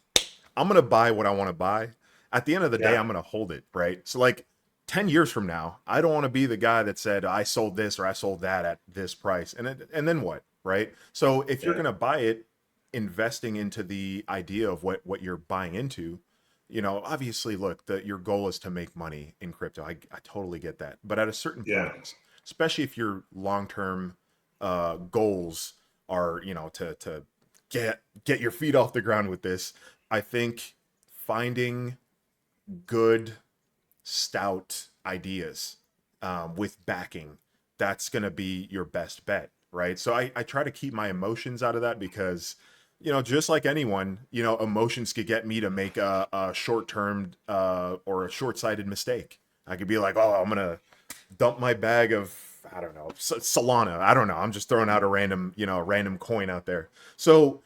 I'm gonna buy what I want to buy. At the end of the day, yeah, I'm gonna hold it, right? So like 10 years from now, I don't want to be the guy that said I sold this or I sold that at this price. And then what, right? So if you're yeah, gonna buy it, investing into the idea of what you're buying into, obviously look, your goal is to make money in crypto. I totally get that. But at a certain yeah, point, especially if your long-term goals are, to get your feet off the ground with this, I think finding good, stout ideas with backing, that's going to be your best bet, right? So I try to keep my emotions out of that because, just like anyone, emotions could get me to make a short term or a short sighted mistake. I could be like, oh, I'm going to dump my bag of, I don't know, Solana. I don't know. I'm just throwing out a random coin out there. So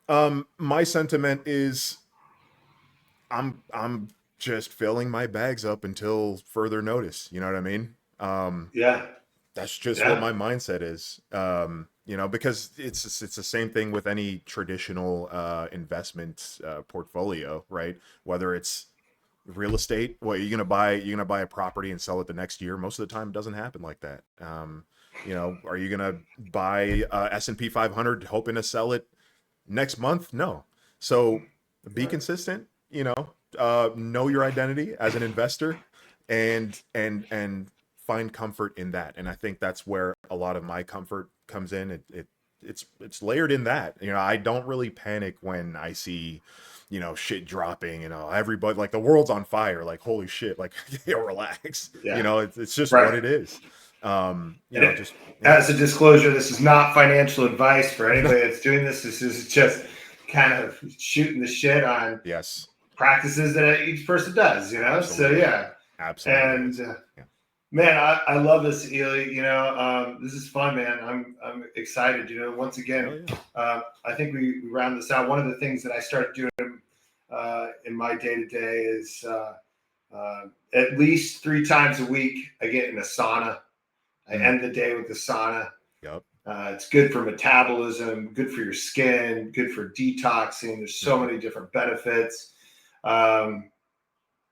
yeah, my sentiment is I'm just filling my bags up until further notice. You know what I mean? yeah, That's just what yeah, my mindset is. Because it's the same thing with any traditional investment portfolio, right? Whether it's real estate, what you're gonna buy a property and sell it the next year. Most of the time, it doesn't happen like that. Are you gonna buy S&P 500 hoping to sell it next month? No. So be right, consistent, know your identity as an investor, and find comfort in that. And I think that's where a lot of my comfort comes in. It's layered in that. I don't really panic when I see you know, shit dropping, you know, everybody, like the world's on fire, like holy shit, like yo, relax. Yeah. You know, it's just Right. what it is. You And know, it, just as a disclosure, this is not financial advice for anybody that's doing this. This is just kind of shooting the shit on yes, practices that each person does, you know? absolutely. So yeah. Absolutely. And Yeah. man, I love this, Ely. You know, this is fun, man. I'm excited. You know, once again, I think we round this out. One of the things that I started doing in my day to day is at least 3 times a week I get in a sauna. I end the day with the sauna. Yep. It's good for metabolism, good for your skin, good for detoxing. There's so many different benefits. I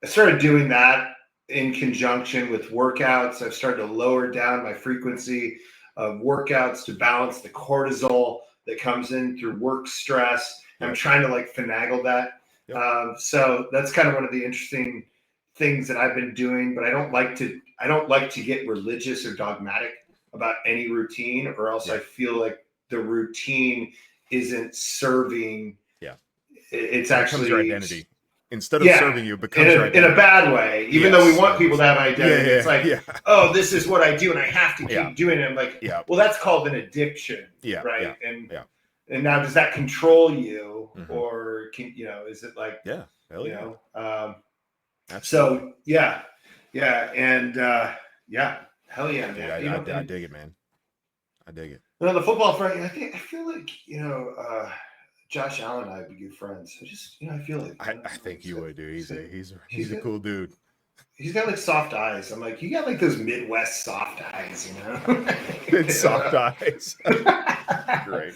started doing that in conjunction with workouts. I've started to lower down my frequency of workouts to balance the cortisol that comes in through work stress. Yep. I'm trying to like finagle that. Yep. So that's kind of one of the interesting things that I've been doing, but I don't like to get religious or dogmatic about any routine, or else I feel like the routine isn't serving. Yeah. It's it actually becomes your identity. Instead of serving you, it becomes your identity. In a bad way. Even though we want people to have identity, it's like, oh, this is what I do, and I have to keep doing it. I'm like, well, that's called an addiction, right? And now, does that control you, or can is it like, hell yeah. So yeah, and hell yeah, man. Dude, I dig it, man. I dig it. On the football front, I feel like Josh Allen and I would be good friends. I feel like I think you would, dude. He's a cool dude. He's got like soft eyes. I'm like, you got like those Midwest soft eyes, you know? Soft eyes. Great.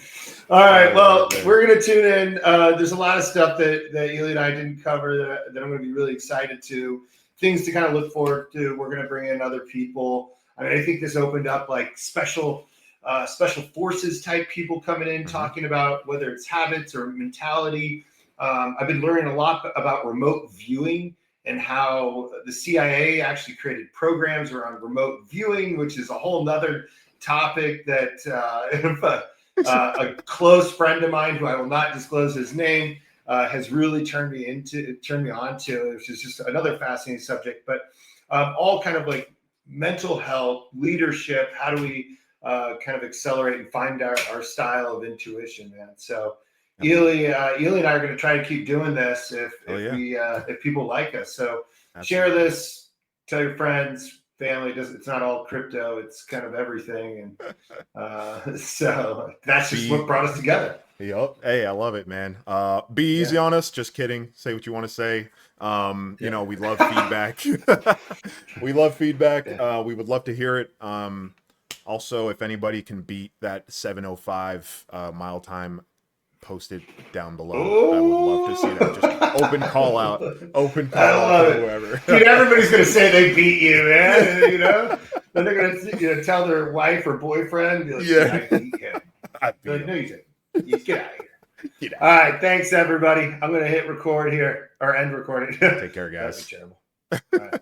All right. Well, we're gonna tune in. There's a lot of stuff that Ely and I didn't cover that I'm gonna be really excited to. Things to kind of look forward to. We're gonna bring in other people. I mean, I think this opened up like special forces type people coming in, talking about whether it's habits or mentality. I've been learning a lot about remote viewing and how the CIA actually created programs around remote viewing, which is a whole nother topic that a close friend of mine, who I will not disclose his name, has really turned me on to, which is just another fascinating subject. But all kind of like mental health, leadership. How do we kind of accelerate and find our style of intuition, man? So Ely and I are going to try to keep doing this if people like us. So share this, tell your friends, family. It's not all crypto. It's kind of everything. And so that's just what brought us together. Yep. Hey, I love it, man. Be easy on us. Just kidding. Say what you want to say. You know, we love feedback. We love feedback. We would love to hear it. Also, if anybody can beat that 7:05 mile time, post it down below. I would love to see that. Just open call out to whoever. Dude, everybody's gonna say they beat you, man. You know, then they're gonna tell their wife or boyfriend, be like, I beat him. Like, no, you didn't. You get out of here. All right, thanks everybody. I'm gonna hit record here or end recording. Take care, guys. That'd be terrible. All right.